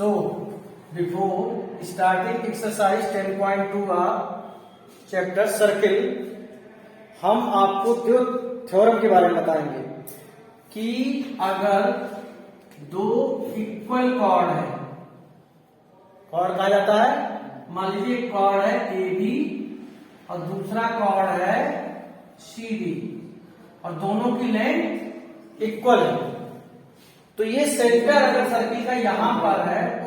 So, before starting exercise 10.2 chapter circle, हम आपको theorem के बारे में बताएंगे कि अगर दो इक्वल कॉर्ड है, कॉर्ड कहा जाता है, मान लीजिए कॉर्ड है ए बी और दूसरा कॉर्ड है सी डी और दोनों की लेंथ इक्वल है, तो ये सेंटर अगर सर्किल का यहां पर है ओ,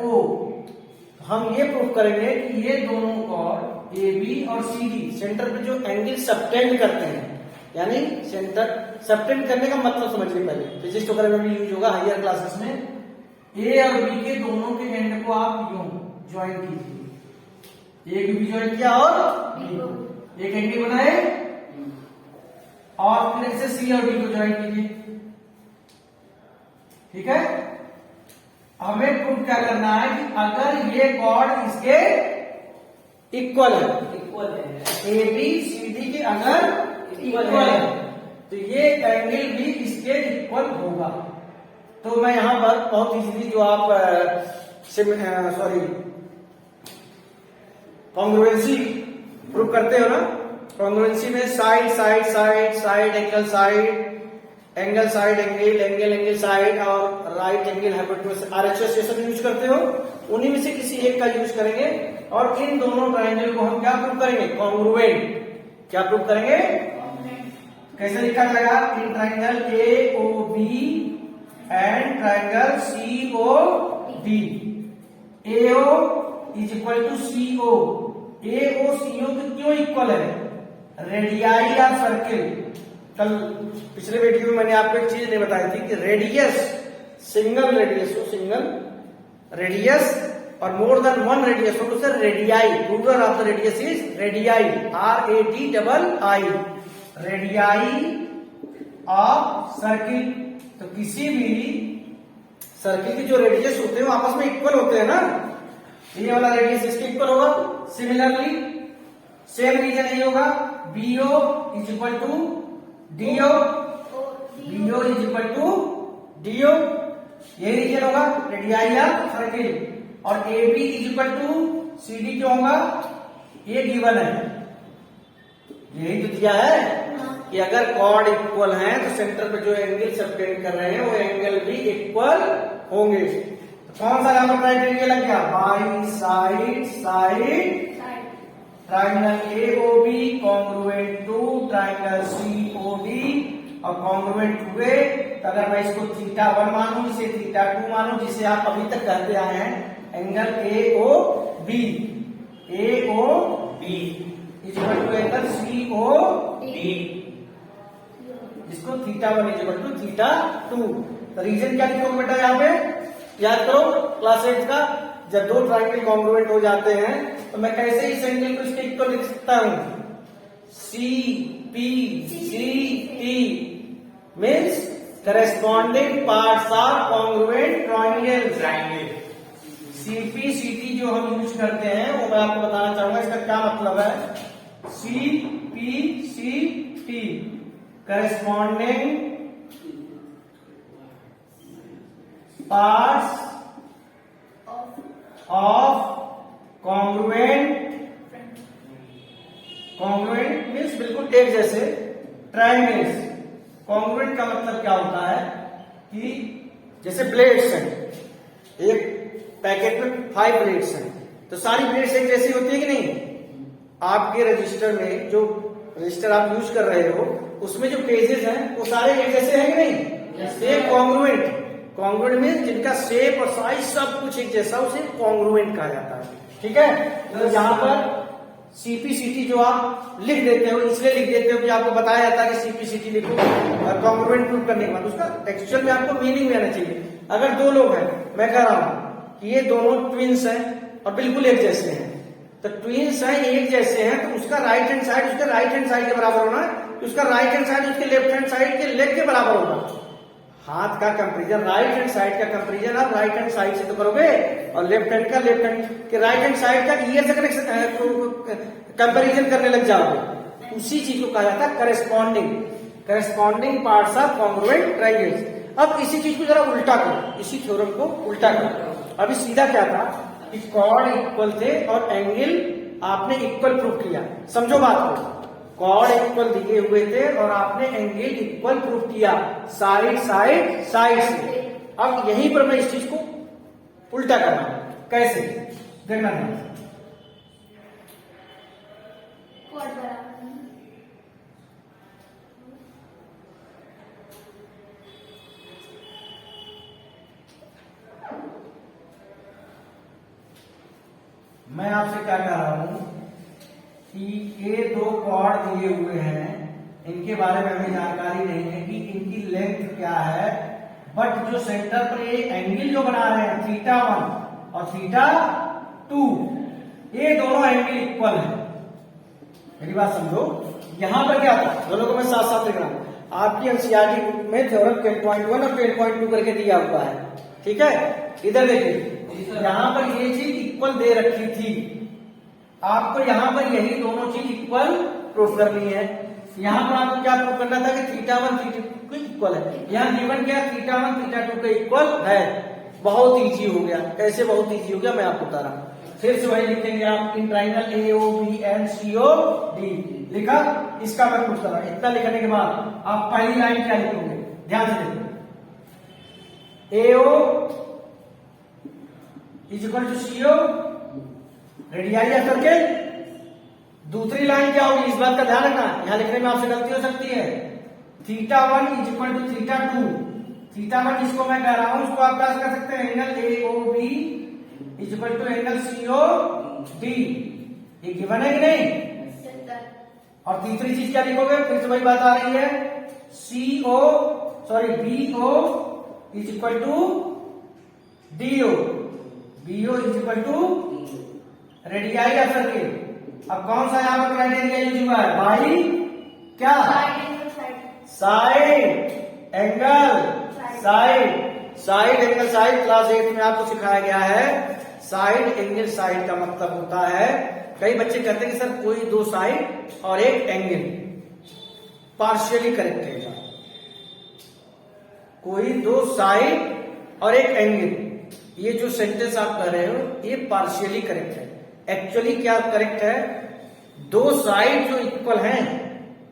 तो हम ये प्रूव करेंगे कि ये दोनों कॉर्ड ए बी और सी डी सेंटर पे जो एंगल सबटेंड करते हैं, यानी सेंटर सबटेंड करने का मतलब समझिए पहले, फिजिक्स वगैरह में भी यूज होगा हायर क्लासेस में। ए और बी के दोनों के एंड को आप यूं ज्वाइन कीजिए, एक भी ज्वाइन किया और एक एंगल बनाए और फिर ऐसे सी और डी को ज्वाइन कीजिए। ठीक है, हमें प्रूव क्या करना है कि अगर ये कॉर्ड इसके इक्वल है, ए बी सी डी के अगर इक्वल है तो ये एंगल भी इसके इक्वल होगा। तो मैं यहां पर बहुत इजीली जो आप कॉन्ग्रुएंसी प्रूव करते हो ना, कॉन्ग्रुएंसी में side side side side angle side angle side angle angle angle side और राइट एंगल हाइपोटेन्यूज आरएचएस ये सब यूज करते हो, उन्हीं में से किसी एक का यूज करेंगे और इन दोनों ट्रायंगल को हम क्या प्रूव करेंगे, कॉन्ग्रुएंट। क्या प्रूव करेंगे, कैसे लिखा जाएगा, in triangle A O B and triangle C O D, A O is equal to C O. A O C O क्यों इक्वल है, रेडियाई या सर्किल। कल पिछले वीडियो में मैंने आपको एक चीज नहीं बताई थी कि रेडियस, सिंगल रेडियस हो, सिंगल रेडियस और मोर देन वन रेडियस हो तो sir radii, plural of the radius is radii, RADII, radii of circle. तो किसी भी सर्किल के जो रेडियस होते हैं वो आपस में इक्वल होते हैं ना, ये वाला रेडियस इसके इक्वल होगा। सिमिलरली सेम रीजन ये होगा, BO is equal to DO, BO is equal to DO, ये रीजन होगा रेडियाई या सर्किल। और AB is equal to CD क्यों होगा, ये गिवन है, यही तो दिया है कि अगर कॉर्ड इक्वल हैं तो सेंटर पे जो एंगल सबटेंड कर रहे हैं वो एंगल भी इक्वल होंगे। तो कौन सा यहां पर क्राइटेरिया लग गया, by side side triangle AOB congruent to triangle COD और कॉन्ग्रुएंट हुए तो अगर मैं इसको θ1 मानूं, इसे θ2 मानूं, जिसे आप अभी तक कहते आए हैं angle AOB, AOB is equal to angle COD, जिसको θ1 इज इक्वल टू θ2। तो रीजन क्या लिखोगे बेटा, यहाँ पे याद करो क्लास 8 का, जब दो ट्रायंगल कॉन्ग्रुएंट हो जाते हैं तो मैं कैसे इस एंगल को इसके इक्वल लिख सकता हूं, CPCT means corresponding parts are congruent triangle. CPCT जो हम यूज करते हैं वो मैं आपको बताना चाहूंगा, इसका क्या मतलब है। CPCT corresponding parts of congruent means बिल्कुल एक जैसे ट्रायंगल्स। कॉन्ग्रुएंट का मतलब क्या होता है कि जैसे ब्लेड्स हैं, एक पैकेट में 5 ब्लेड्स हैं तो सारी ब्लेड्स एक जैसी होती है कि नहीं। आपके रजिस्टर में जो रजिस्टर आप यूज कर रहे हो उसमें जो पेजेस हैं वो सारे एक जैसे हैं कि नहीं, सेम कॉन्ग्रुएंट। कॉन्ग्रुएंट मीन्स जिनका शेप और साइज सब कुछ एक जैसा, उसे कॉन्ग्रुएंट कहा जाता है। ठीक है, तो यहाँ पर CPCT जो आप लिख देते हो, इसलिए लिख देते हो कि आपको बताया जाता है कि CPCT लिखो और कॉन्ग्रुएंट प्रूव करने के बाद उसका एक्चुअल में आपको मीनिंग में आना चाहिए। अगर दो लोग हैं, मैं कह रहा हूं कि ये दोनों ट्विंस हैं और बिल्कुल एक जैसे हैं, तो ट्विंस हैं एक जैसे हैं तो उसका राइट हैंड साइड उसके राइट हैंड साइड के बराबर होना है, उसका राइट हैंड साइड उसके लेफ्ट हैंड साइड के लेग के बराबर होगा। हाथ का कंपेरिजन, राइट हैंड साइड का कंपेरिजन आप राइट हैंड साइड से तो करोगे और लेफ्ट हैंड का लेफ्ट हैंड के राइट हैंड साइड का ईयर से कंपेरिजन करने लग जाओगे। उसी चीज को कहा जाता है corresponding parts of congruent triangles. अब इसी चीज को जरा उल्टा करो, इसी थ्योरम को उल्टा करो। अभी सीधा क्या था कि कॉर्ड इक्वल थे और एंगल आपने इक्वल प्रूफ किया। समझो बात को, कॉर्ड इक्वल दिए हुए थे और आपने एंगल इक्वल प्रूफ किया साइड साइड साइड से। अब यहीं पर मैं इस चीज को उल्टा करना, कैसे देखना है। मैं आपसे क्या कह रहा हूं कि ये दो कॉर्ड दिए हुए हैं, इनके बारे में हमें जानकारी नहीं है कि इनकी लेंथ क्या है, बट जो सेंटर पर ये एंगल जो बना रहे हैं θ1 और θ2, ये दोनों एंगल इक्वल है। मेरी बात समझो, यहां पर क्या था, दोनों को मैं साथ साथ लिख रहा हूं। आपकी एनसीईआरटी बुक में थ्योरम 10.1 और 10.2 करके दिया हुआ है, ठीक है। इधर देखिए, यहां पर ये चीज इक्वल दे रखी थी, आपको यहां पर यही दोनों चीज इक्वल प्रूफ करनी है। यहां पर आपको क्या प्रूफ करना था कि θ1 θ2 इक्वल है। यहां गिवन क्या, θ1 θ2 के इक्वल है। बहुत इजी हो गया। कैसे बहुत इजी हो गया मैं आपको बता रहा हूं। फिर से वही लिखेंगे आप, इन ट्राइंगल AOBNCOD लिखा, इसका मैं प्रूफ कर रहा हूं। इतना लिखने के बाद आप पहली लाइन क्या लिखोगे, ध्यान से देखो, AO is equal to CO, radii या सर्कल। दूसरी लाइन क्या होगी, इस बात का ध्यान रखना, यहां लिखने में आपसे गलती हो सकती है। θ1 इज इक्वल टू θ2। θ1 जिसको मैं कह रहा हूं उसको आप क्या कर सकते हैं, angle AOB is equal to angle COD। ये गिवन है कि नहीं। और तीसरी चीज क्या लिखोगे, फिर से वही बात आ रही है, BO is equal to DO। BO is equal to radii या सर्किल। अब कौन सा यहां पर क्राइटेरिया यूज हुआ है, बाई क्या, side angle side angle side. Class 8 में आपको सिखाया गया है साइड एंगल साइड का मतलब होता है, कई बच्चे कहते हैं कि सर कोई दो साइड और एक एंगल पार्शियली करेक्ट है। कोई दो साइड और एक एंगल, ये जो सेंटेंस आप कह रहे हो ये पार्शियली करेक्ट है। एक्चुअली क्या करेक्ट है, दो साइड जो इक्वल हैं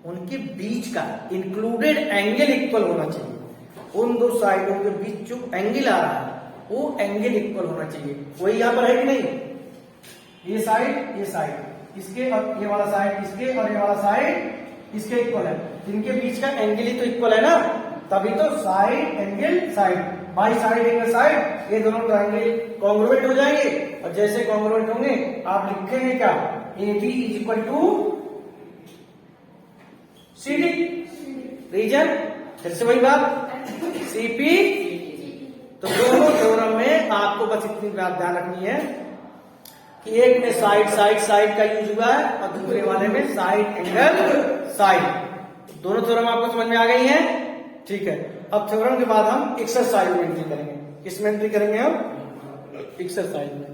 उनके बीच का इंक्लूडेड एंगल इक्वल होना चाहिए। उन दो साइडों के बीच जो एंगल आ रहा है वो एंगल इक्वल होना चाहिए। वही यहां पर है कि नहीं, ये साइड इसके और ये वाला साइड इसके और ये वाला साइड इसके इक्वल है, इनके बीच का एंगल ही तो इक्वल है ना, तभी तो side angle side by side angle side, ये दोनों ट्रायंगल कॉन्ग्रुएंट हो जाएंगे। और जैसे कॉन्ग्रुएंट होंगे आप लिखेंगे क्या, AB is equal to CD reason. फिर से वही बात CP। तो दोनों थ्योरम में आपको बस इतनी बात ध्यान रखनी है कि एक में साइड का यूज हुआ है और दूसरे वाले में साइड एंगल साइड। दोनों थ्योरम आपको समझ में आ गई हैं, ठीक है। अब थ्योरम के बाद हम एक्सरसाइज में एंट्री करेंगे। किस में एंट्री करेंगे हम, एक्सरसाइज में।